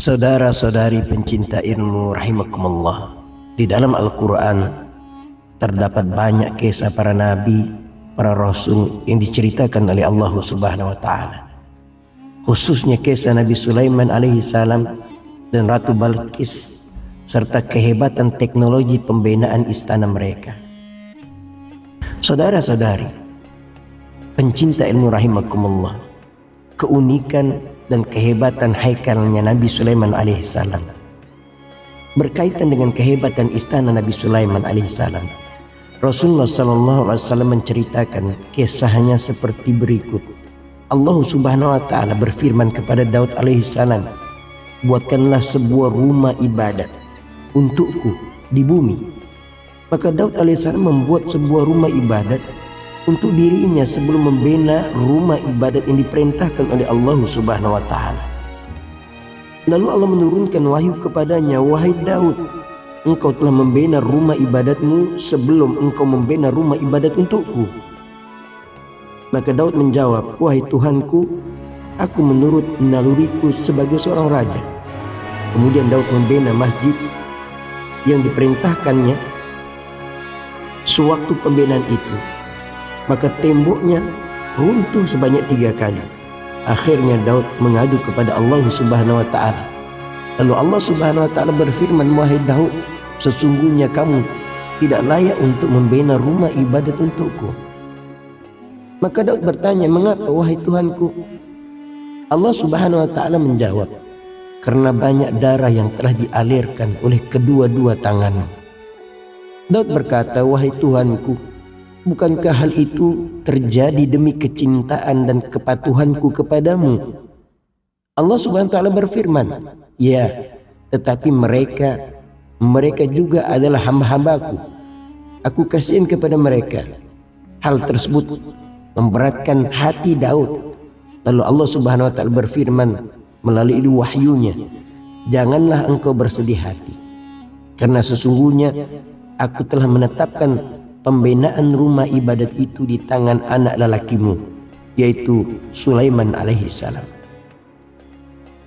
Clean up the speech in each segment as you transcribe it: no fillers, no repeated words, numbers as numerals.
Saudara-saudari pencinta ilmu rahimakumullah, di dalam Al-Quran terdapat banyak kisah para nabi, para rasul yang diceritakan oleh Allah Subhanahu wa Ta'ala. Khususnya kisah Nabi Sulaiman alaihi salam dan Ratu Balqis serta kehebatan teknologi pembinaan istana mereka. Saudara-saudari pencinta ilmu rahimakumullah, keunikan dan kehebatan haikalnya Nabi Sulaiman alaihissalam berkaitan dengan kehebatan istana Nabi Sulaiman alaihissalam. Rasulullah SAW menceritakan kisahnya seperti berikut. Allah Subhanahu wa Ta'ala berfirman kepada Daud alaihissalam, buatkanlah sebuah rumah ibadat untukku di bumi. Maka Daud alaihissalam membuat sebuah rumah ibadat untuk dirinya sebelum membina rumah ibadat yang diperintahkan oleh Allah Subhanahu wa Ta'ala. Lalu Allah menurunkan wahyu kepadanya, wahai Daud, engkau telah membina rumah ibadatmu sebelum engkau membina rumah ibadat untukku. Maka Daud menjawab, wahai Tuhanku, aku menurut naluriku sebagai seorang raja. Kemudian Daud membina masjid yang diperintahkannya. Sewaktu pembinaan itu, maka temboknya runtuh sebanyak 3 kali. Akhirnya Daud mengadu kepada Allah Subhanahu wa Ta'ala. Lalu Allah Subhanahu wa Ta'ala berfirman, wahai Daud, sesungguhnya kamu tidak layak untuk membina rumah ibadat untukku. Maka Daud bertanya, mengapa wahai Tuhanku? Allah Subhanahu wa Ta'ala menjawab, karena banyak darah yang telah dialirkan oleh kedua-dua tanganmu. Daud berkata, wahai Tuhanku, bukankah hal itu terjadi demi kecintaan dan kepatuhanku kepadamu? Allah Subhanahu wa Ta'ala berfirman, ya, tetapi mereka juga adalah hamba-hambaku. Aku kasihan kepada mereka. Hal tersebut memberatkan hati Daud. Lalu Allah Subhanahu wa Ta'ala berfirman melalui wahyunya, janganlah engkau bersedih hati, karena sesungguhnya aku telah menetapkan pembinaan rumah ibadat itu di tangan anak lelakimu, yaitu Sulaiman alaihissalam.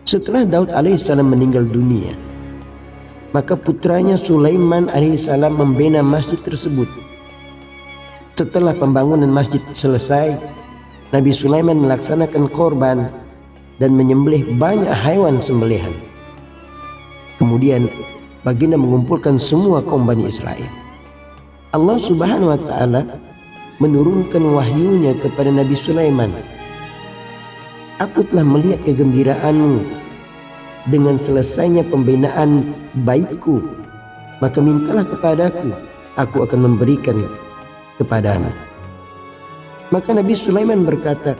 Setelah Daud alaihissalam meninggal dunia, maka putranya Sulaiman alaihissalam membina masjid tersebut. Setelah pembangunan masjid selesai, Nabi Sulaiman melaksanakan korban dan menyembelih banyak haiwan sembelihan. Kemudian baginda mengumpulkan semua kaum Bani Israel. Allah Subhanahu wa Ta'ala menurunkan wahyunya kepada Nabi Sulaiman, aku telah melihat kegembiraanmu dengan selesainya pembinaan baitku, maka mintalah kepadaku, aku akan memberikan kepadamu. Maka Nabi Sulaiman berkata,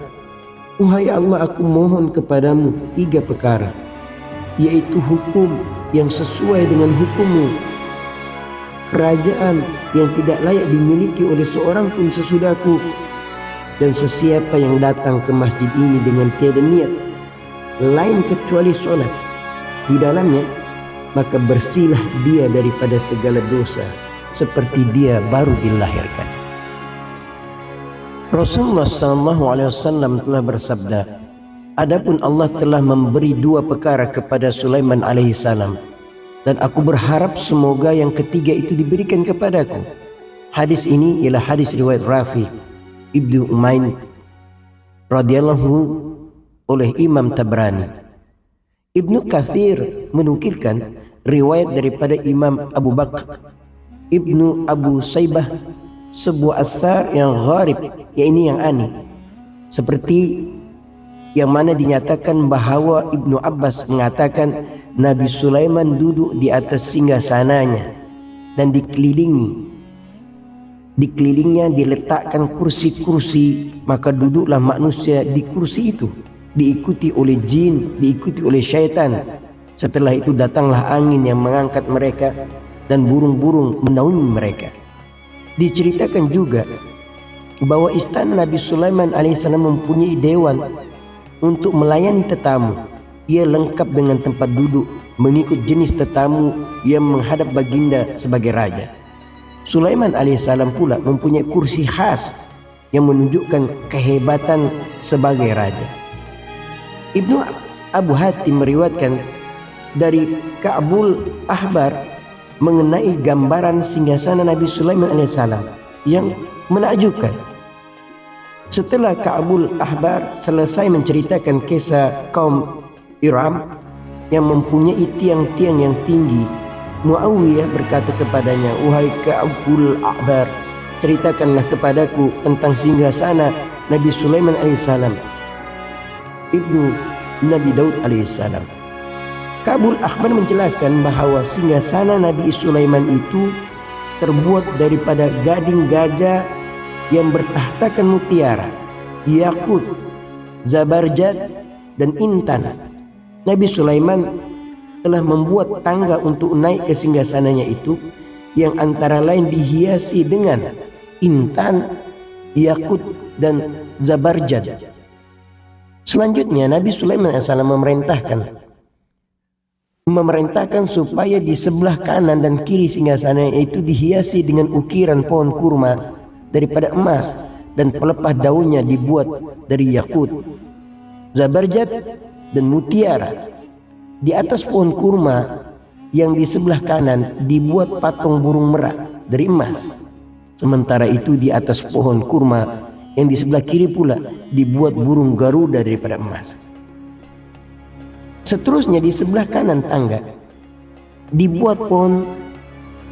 wahai Allah, aku mohon kepadamu 3 perkara, yaitu hukum yang sesuai dengan hukummu, kerajaan yang tidak layak dimiliki oleh seorang pun sesudahku, dan sesiapa yang datang ke masjid ini dengan tiada niat lain kecuali sholat di dalamnya, maka bersihlah dia daripada segala dosa seperti dia baru dilahirkan. Rasulullah SAW telah bersabda, adapun Allah telah memberi 2 perkara kepada Sulaiman alaihissalam, dan aku berharap semoga yang ketiga itu diberikan kepadaku. Hadis ini ialah hadis riwayat Rafi Ibnu Umain radhiyallahu oleh Imam Tabrani. Ibnu Katsir menukilkan riwayat daripada Imam Abu Bakar Ibnu Abu Saibah, sebuah asar yang gharib, yang aneh, seperti yang mana dinyatakan bahawa Ibnu Abbas mengatakan Nabi Sulaiman duduk di atas singgasananya dan dikelilingnya diletakkan kursi-kursi, maka duduklah manusia di kursi itu, diikuti oleh jin, diikuti oleh syaitan. Setelah itu datanglah angin yang mengangkat mereka dan burung-burung menaungi mereka. Diceritakan juga bahwa istana Nabi Sulaiman alaihissalam mempunyai dewan untuk melayani tetamu. Ia lengkap dengan tempat duduk mengikut jenis tetamu yang menghadap baginda sebagai raja. Sulaiman alaihissalam pula mempunyai kursi khas yang menunjukkan kehebatan sebagai raja. Ibnu Abu Hatim meriwayatkan dari Ka'bul Ahbar mengenai gambaran singgasana Nabi Sulaiman alaihissalam yang menakjubkan. Setelah Ka'bul Ahbar selesai menceritakan kisah kaum Iram yang mempunyai tiang-tiang yang tinggi, Muawiyah berkata kepadanya, "Wahai Ka'bul Ahbar, ceritakanlah kepadaku tentang singgasana Nabi Sulaiman alaihissalam, ibnu Nabi Daud alaihissalam." Ka'bul Ahbar menjelaskan bahawa singgasana Nabi Sulaiman itu terbuat daripada gading gajah yang bertahtakan mutiara, yakut, zabarjad, dan intan. Nabi Sulaiman telah membuat tangga untuk naik ke singgasananya itu, yang antara lain dihiasi dengan intan, yakut, dan zabarjad. Selanjutnya Nabi Sulaiman AS memerintahkan supaya di sebelah kanan dan kiri singgasananya itu dihiasi dengan ukiran pohon kurma daripada emas, dan pelepah daunnya dibuat dari yakut, zabarjad, dan mutiara. Di atas pohon kurma yang di sebelah kanan dibuat patung burung merak dari emas. Sementara itu di atas pohon kurma yang di sebelah kiri pula dibuat burung garuda daripada emas. Seterusnya di sebelah kanan tangga dibuat pohon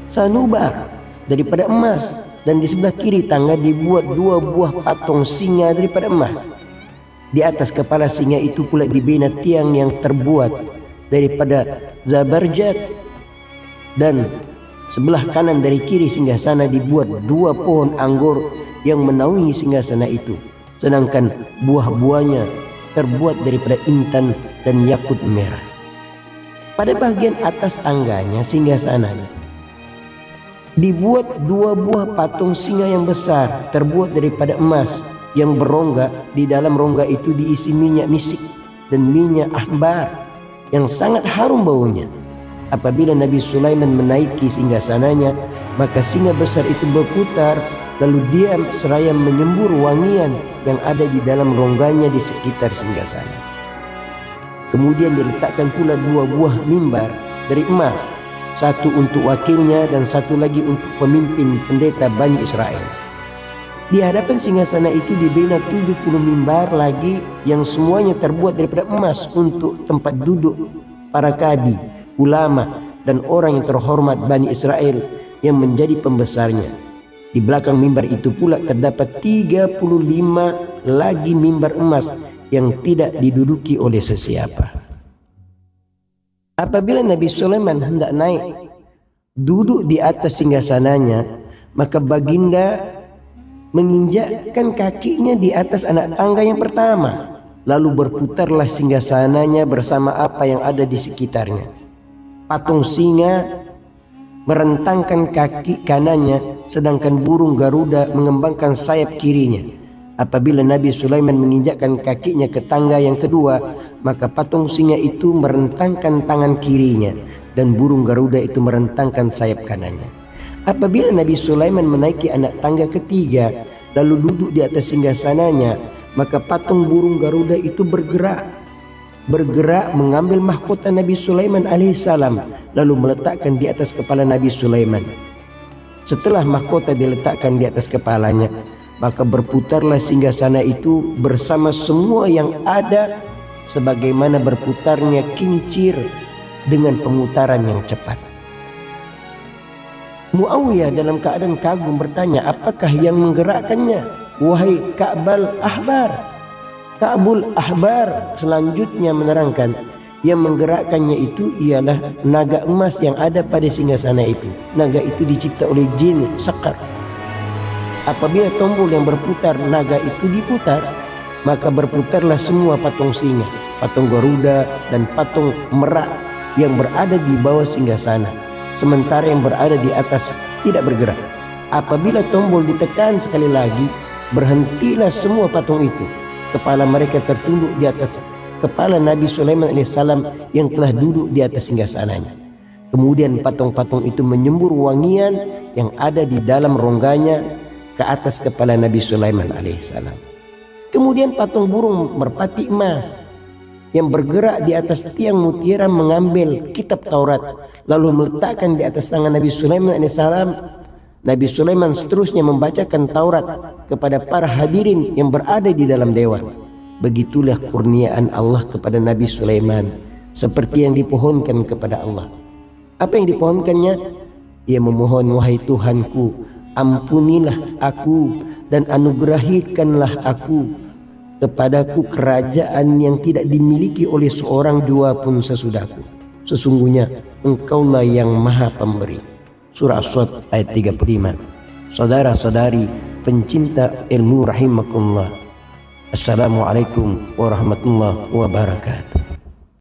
sanubar daripada emas, dan di sebelah kiri tangga dibuat 2 buah patung singa daripada emas. Di atas kepala singa itu pula dibina tiang yang terbuat daripada zabarjad, dan sebelah kanan dari kiri singgasana dibuat 2 pohon anggur yang menaungi singgasana itu, sedangkan buah-buahnya terbuat daripada intan dan yakut merah. Pada bagian atas tangganya singgasananya dibuat 2 buah patung singa yang besar terbuat daripada emas yang berongga. Di dalam rongga itu diisi minyak misik dan minyak ambar yang sangat harum baunya. Apabila Nabi Sulaiman menaiki singgasananya, maka singa besar itu berputar lalu diam seraya menyembur wangian yang ada di dalam rongganya di sekitar singgasana. Kemudian diletakkan pula 2 buah mimbar dari emas, satu untuk wakilnya dan satu lagi untuk pemimpin pendeta Bani Israel. Di hadapan singgasana itu dibina 70 mimbar lagi yang semuanya terbuat daripada emas untuk tempat duduk para kadi, ulama, dan orang yang terhormat Bani Israel yang menjadi pembesarnya. Di belakang mimbar itu pula terdapat 35 lagi mimbar emas yang tidak diduduki oleh sesiapa. Apabila Nabi Sulaiman hendak naik duduk di atas singgasananya, maka baginda menginjakkan kakinya di atas anak tangga yang pertama, lalu berputarlah singgasananya bersama apa yang ada di sekitarnya. Patung singa merentangkan kaki kanannya, sedangkan burung garuda mengembangkan sayap kirinya. Apabila Nabi Sulaiman menginjakkan kakinya ke tangga yang kedua, maka patung singa itu merentangkan tangan kirinya dan burung garuda itu merentangkan sayap kanannya. Apabila Nabi Sulaiman menaiki anak tangga ketiga lalu duduk di atas singgasananya, maka patung burung garuda itu bergerak mengambil mahkota Nabi Sulaiman alaihissalam lalu meletakkan di atas kepala Nabi Sulaiman. Setelah mahkota diletakkan di atas kepalanya, maka berputarlah singgasana itu bersama semua yang ada sebagaimana berputarnya kincir dengan pemutaran yang cepat. Muawiyah dalam keadaan kagum bertanya, "Apakah yang menggerakkannya, wahai Ka'bul Ahbar?" Ka'bul Ahbar selanjutnya menerangkan, yang menggerakkannya itu ialah naga emas yang ada pada singgasana itu. Naga itu dicipta oleh jin Sakar. Apabila tombol yang berputar naga itu diputar, maka berputarlah semua patung singa, patung garuda, dan patung merak yang berada di bawah singgasana, sementara yang berada di atas tidak bergerak. Apabila tombol ditekan sekali lagi, berhentilah semua patung itu. Kepala mereka tertunduk di atas kepala Nabi Sulaiman alaihissalam yang telah duduk di atas singgasananya. Kemudian patung-patung itu menyembur wangian yang ada di dalam rongganya ke atas kepala Nabi Sulaiman alaihissalam. Kemudian patung burung merpati emas yang bergerak di atas tiang mutiara mengambil kitab Taurat lalu meletakkan di atas tangan Nabi Sulaiman alaihissalam. Nabi Sulaiman seterusnya membacakan Taurat kepada para hadirin yang berada di dalam dewan. Begitulah kurniaan Allah kepada Nabi Sulaiman, seperti yang dipohonkan kepada Allah. Apa yang dipohonkannya? Ia memohon, wahai Tuhanku, ampunilah aku dan anugerahikanlah aku kepadaku kerajaan yang tidak dimiliki oleh seorang jua pun sesudahku. Sesungguhnya Engkaulah yang maha pemberi. Surah As-Sad ayat 35. Saudara-saudari pencinta ilmu rahimakumullah, Assalamualaikum warahmatullahi wabarakatuh.